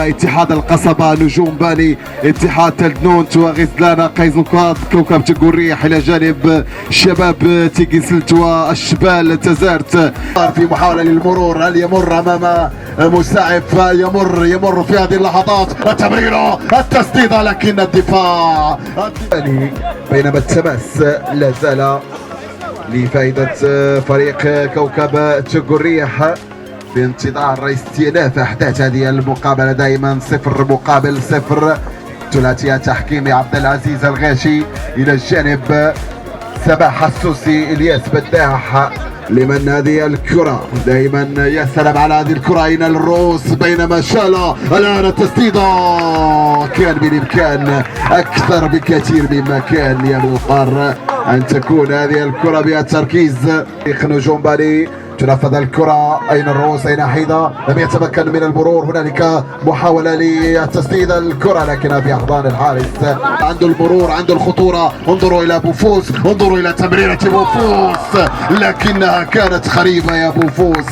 اتحاد القصبة، نجوم باني، اتحاد تلدنونت وغزلانة قيزنقاط، كوكب تقريح إلى جانب شباب تيكيسلت والشبال تزارت. في محاولة للمرور، هل يمر أمام مساعف؟ يمر في هذه اللحظات، التمريرة، التسديدة، لكن الدفاع بينما التماس لا زال لفائدة فريق كوكب تقريح بانتظار استئناف أحداث هذه المقابلة. دائما 0-0. ثلاثي تحكيمي عبد العزيز الغاشي إلى الجانب سباح السوسي، الياس بداح. لمن هذه الكرة؟ دائما يا سلام على هذه الكرة، أين الرؤوس؟ بينما شالا الآن التسديدة، كان بالإمكان أكثر بكثير مما كان يبقى أن تكون هذه الكرة بها تركيز. نجوم بالي تنفذ الكرة، أين الرؤوس؟ أين حيدة؟ لم يتمكن من المرور، هنالك محاولة لتسديد الكرة لكنها في أحضان الحارس. عنده المرور، عنده الخطورة، انظروا إلى بوفوس، انظروا إلى تمريرة بوفوس لكنها كانت خريبة يا بوفوس.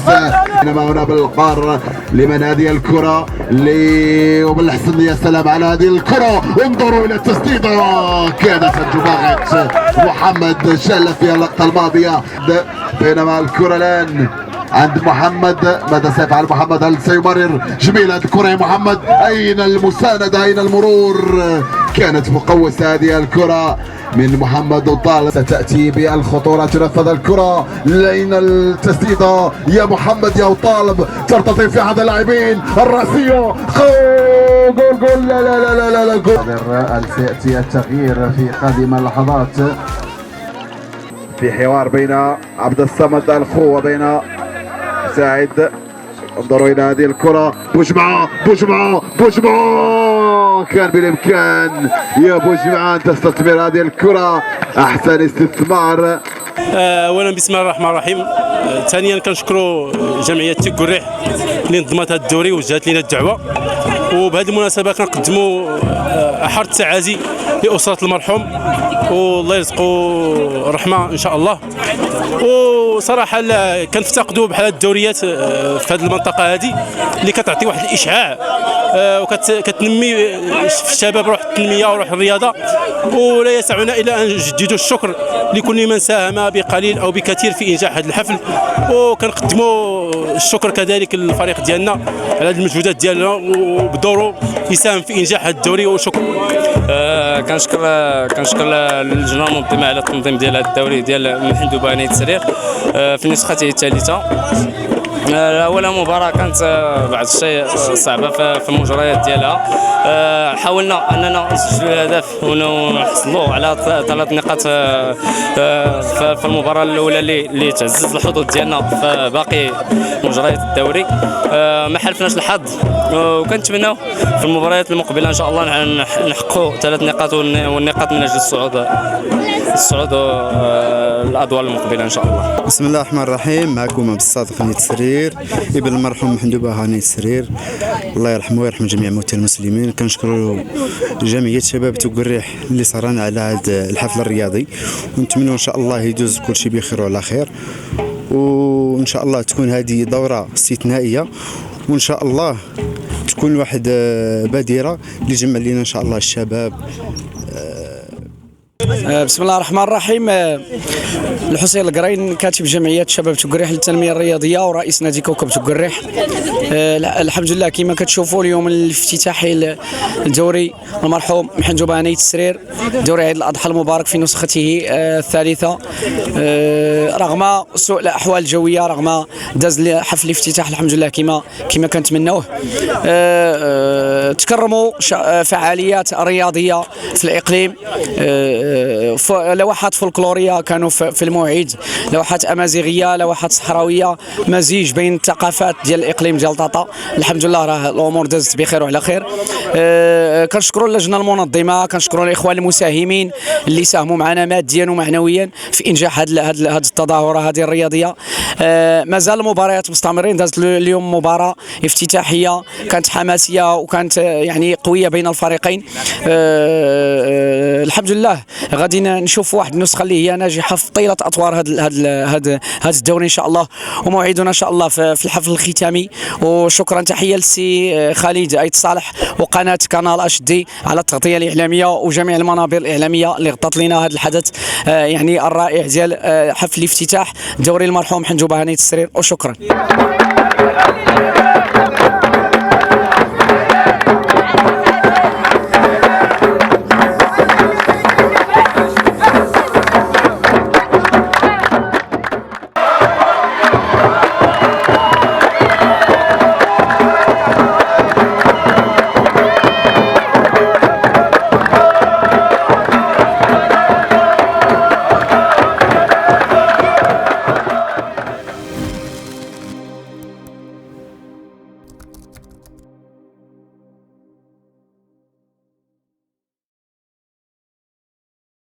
بينما هنا بالقار لمن هذه الكرة وبالحسن، يا سلام على هذه الكرة، انظروا إلى التسديدة، كانت الجماعة محمد شال في اللقطة الماضية. بينما الكرة الآن عند محمد، ماذا سيفعل محمد؟ هل سيمرر؟ جميلة الكرة يا محمد، أين المساندة؟ أين المرور؟ كانت مقوسة هذه الكرة من محمد وطالب. ستأتي بالخطورة، تنفذ الكرة، أين التسديدة يا محمد يا وطالب؟ ترتطم في أحد اللاعبين، الرأسية، جول لا لا لا لا لا جول. سيأتي التغيير في قادم اللحظات في حوار بين عبد الصمد الخو وبين سعيد. انظروا الى هذه الكرة، بوجمعة كان بالامكان يا بوجمعة ان تستثمر هذه الكرة، احسن استثمار. اولا بسم الله الرحمن الرحيم. ثانيا كنشكروا جمعيه تيكوريح اللي نظمت هذا الدوري وجهت لنا الدعوه، وبهذه المناسبه كنقدموا احر التعازي لاسره المرحوم، والله يرزقوا رحمه ان شاء الله. وصراحه كنفتقدوا بحال هاد الدوريات في هذه المنطقه هذه اللي كتعطي واحد الاشعاع وكتنمي في الشباب روح التنميه وروح الرياضه. ولا يسعنا الا ان نجددوا الشكر لكل من ساهم بقليل او بكثير في انجاح هذا الحفل، وكنقدموا الشكر كذلك للفريق ديالنا على هذه المجهودات ديالنا وبدوره يساهم في انجاح هذا الدوري، وشكرا. كنشكر اللجنه المنظمه على التنظيم ديال هذا الدوري ديال محندوبه نهايه السرير في نسخته الثالثه. أولا مباراة كانت بعض الشيء صعبة في المجريات ديالها. حاولنا أننا نسجلوا الهدف ونحصلوا على 3 نقاط في المباراة الأولى اللي تعزز الحظوظ ديالنا في باقي مجريات الدوري. ما حالفناش الحظ، وكنتمناو في المباريات المقبلة إن شاء الله نحققوا 3 نقاط والنقاط من أجل الصعود الأدوار المقبلة إن شاء الله. بسم الله الرحمن الرحيم. معكم عبد الصادق نيت السرير، ابن المرحوم محندوبة نيت السرير، الله يرحمه ويرحم جميع موتى المسلمين. كنشكروا جمعية شباب تقريح اللي صرانا على هذا الحفل الرياضي، ونتمنوا ان شاء الله يدوز كل شيء بخير وعلى خير، وان شاء الله تكون هذه دورة استثنائية، وان شاء الله تكون واحد بادرة اللي جمع لنا ان شاء الله الشباب. بسم الله الرحمن الرحيم. الحسين القرين، كاتب جمعية شباب تقريح للتنمية الرياضية ورئيس نادي كوكب تقريح. الحمد لله كما كتشوفوا اليوم الافتتاحي الدوري المرحوم محندوبة نيت السرير، دوري عيد الأضحى المبارك في نسخته الثالثة. رغم سوء الأحوال الجوية، رغم داز حفل الافتتاح الحمد لله كما كنتمنوه. تكرموا فعاليات رياضية في الإقليم، لوحات فولكلورية كانوا في الموعد، لوحات أمازيغية، لوحات صحراوية، مزيج بين الثقافات ديال الإقليم ديال طاطا. الحمد لله راه الأمور دازت بخير وعلى خير. كنشكروا اللجنة المنظمة، كنشكروا الإخوان المساهمين اللي ساهموا معنا ماديا ومعنويا في إنجاح هذه التظاهرة هذه الرياضية. مازال المباريات مستمرين. دازت اليوم مباراة افتتاحية كانت حماسية وكانت يعني قوية بين الفريقين. الحمد لله غادي نشوف واحد النسخه اللي هي ناجحه في طيله اطوار هذا الدوري ان شاء الله، وموعدنا ان شاء الله في الحفل الختامي. وشكرا تحيه للسي خالد ايت صالح وقناه كانال اش دي على التغطيه الاعلاميه وجميع المنابر الاعلاميه اللي غطت لنا هذا الحدث يعني الرائع ديال حفل افتتاح دوري المرحوم حنجوبه هاني السرير. وشكرا.